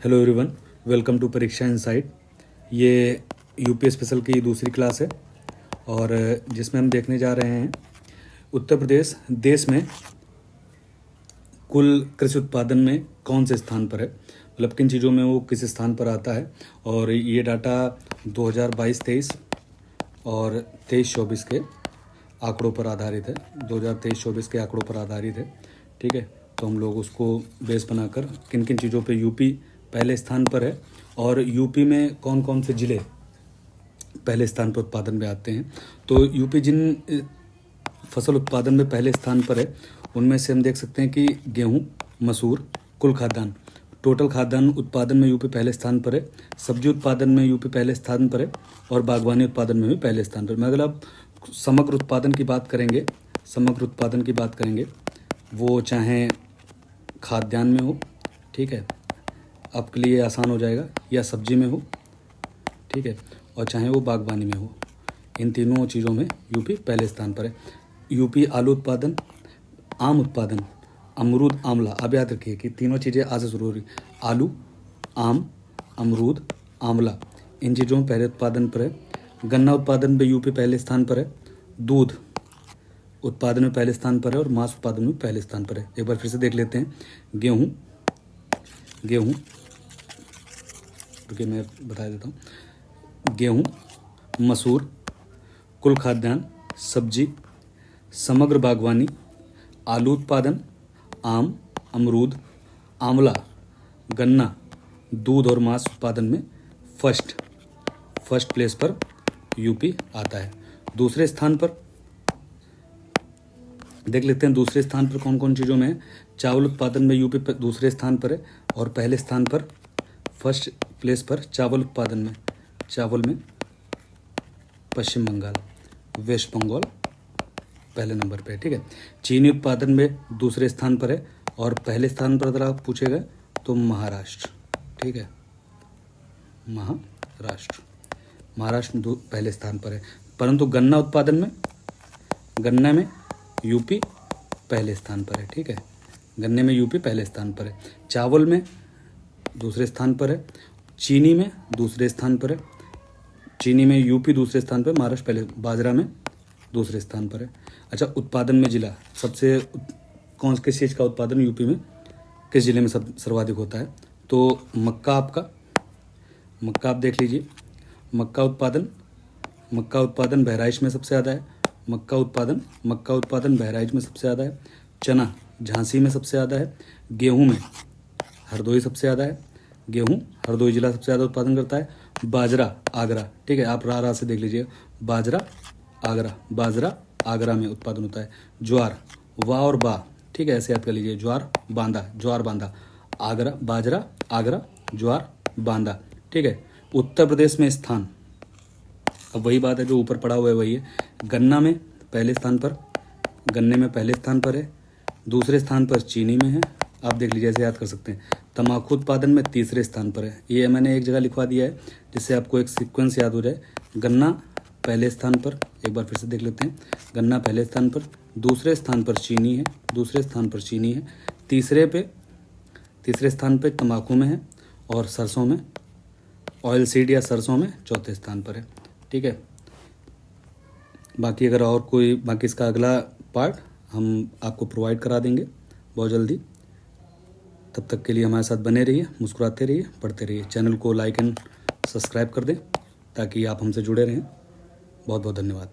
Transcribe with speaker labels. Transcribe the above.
Speaker 1: Hello everyone, welcome to परीक्षा insight. ये UP special की दूसरी क्लास है और जिसमें हम देखने जा रहे हैं उत्तर प्रदेश देश में कुल कृषि उत्पादन में कौन से स्थान पर है, मतलब किन चीज़ों में वो किस स्थान पर आता है। और ये डाटा 2022-23 और 23-24 के आंकड़ों पर आधारित है। 2023-24 के आंकड़ों पर आधारित है, ठीक है। तो हम लोग उसको बेस बनाकर किन किन चीज़ों पे यूपी पहले स्थान पर है और यूपी में कौन कौन से ज़िले पहले स्थान पर उत्पादन में आते हैं। तो यूपी जिन फसल उत्पादन में पहले स्थान पर है उनमें से हम देख सकते हैं कि गेहूं, मसूर, कुल खाद्यान्न, टोटल खाद्यान्न उत्पादन में यूपी पहले स्थान पर है। सब्जी उत्पादन में यूपी पहले स्थान पर है और बागवानी उत्पादन में भी पहले स्थान पर। अगर आप समग्र उत्पादन की बात करेंगे, वो चाहे खाद्यान्न में हो, ठीक है, आपके लिए आसान हो जाएगा, या सब्जी में हो, ठीक है, और चाहे वो बागवानी में हो, इन तीनों चीज़ों में यूपी पहले स्थान पर है। यूपी आलू उत्पादन, आम उत्पादन, अमरूद, आंवला, आप याद रखिए कि तीनों चीज़ें आज से शुरू हो रही। आलू, आम, अमरूद, आंवला, इन चीज़ों में पहले उत्पादन पर है। गन्ना उत्पादन में यूपी पहले स्थान पर है। दूध उत्पादन में पहले स्थान पर है और मांस उत्पादन में पहले स्थान पर है। एक बार फिर से देख लेते हैं। गेहूँ, रुकिए मैं बता देता हूँ। गेहूँ, मसूर, कुल खाद्यान्न, सब्जी, समग्र बागवानी, आलू उत्पादन, आम, अमरूद, आंवला, गन्ना, दूध और मांस उत्पादन में फर्स्ट प्लेस पर यूपी आता है। दूसरे स्थान पर देख लेते हैं, दूसरे स्थान पर कौन कौन चीज़ों में है। चावल उत्पादन में यूपी दूसरे स्थान पर है और पहले स्थान पर फर्स्ट प्लेस पर चावल उत्पादन में पश्चिम बंगाल, वेस्ट बंगाल पहले नंबर पे है, ठीक है। चीनी उत्पादन में दूसरे स्थान पर है और पहले स्थान पर अगर आप पूछेगा तो महाराष्ट्र, ठीक है, महाराष्ट्र पहले स्थान पर है। परंतु गन्ना उत्पादन में, गन्ना में यूपी पहले स्थान पर है, ठीक है, गन्ने में यूपी पहले स्थान पर है। चावल में दूसरे स्थान पर है। चीनी में दूसरे स्थान पर है। चीनी में यूपी दूसरे स्थान पर, महाराष्ट्र पहले। बाजरा में दूसरे स्थान पर है। अच्छा, उत्पादन में जिला सबसे किस चीज़ का उत्पादन यूपी में किस जिले में सर्वाधिक होता है, तो मक्का आप देख लीजिए। मक्का उत्पादन बहराइच में सबसे ज़्यादा है। मक्का उत्पादन बहराइच में सबसे ज़्यादा है। चना झांसी में सबसे ज़्यादा है। गेहूं में हरदोई सबसे ज़्यादा है। हरदोई जिला सबसे ज़्यादा उत्पादन करता है। बाजरा आगरा, ठीक है, आप रा से देख लीजिए। बाजरा आगरा में उत्पादन होता है। ज्वार वाह और बा, ठीक है, ऐसे याद कर लीजिए। ज्वार बांदा आगरा, बाजरा आगरा, ज्वार बांदा, ठीक है। उत्तर प्रदेश में स्थान, अब वही बात है जो ऊपर पड़ा हुआ है, वही है। गन्ने में पहले स्थान पर है। दूसरे स्थान पर चीनी में है, आप देख लीजिए, ऐसे याद कर सकते हैं। तंबाकू उत्पादन में तीसरे स्थान पर है। ये मैंने एक जगह लिखवा दिया है जिससे आपको एक सीक्वेंस याद हो जाए। गन्ना पहले स्थान पर, एक बार फिर से देख लेते हैं। गन्ना पहले स्थान पर, दूसरे स्थान पर चीनी है, तीसरे स्थान पर तंबाकू में है और सरसों में, ऑयल सीड या सरसों में चौथे स्थान पर है, ठीक है। बाकी अगर और कोई इसका अगला पार्ट हम आपको प्रोवाइड करा देंगे बहुत जल्दी। तब तक के लिए हमारे साथ बने रहिए, मुस्कुराते रहिए, पढ़ते रहिए। चैनल को लाइक एंड सब्सक्राइब कर दें ताकि आप हमसे जुड़े रहें। बहुत बहुत धन्यवाद।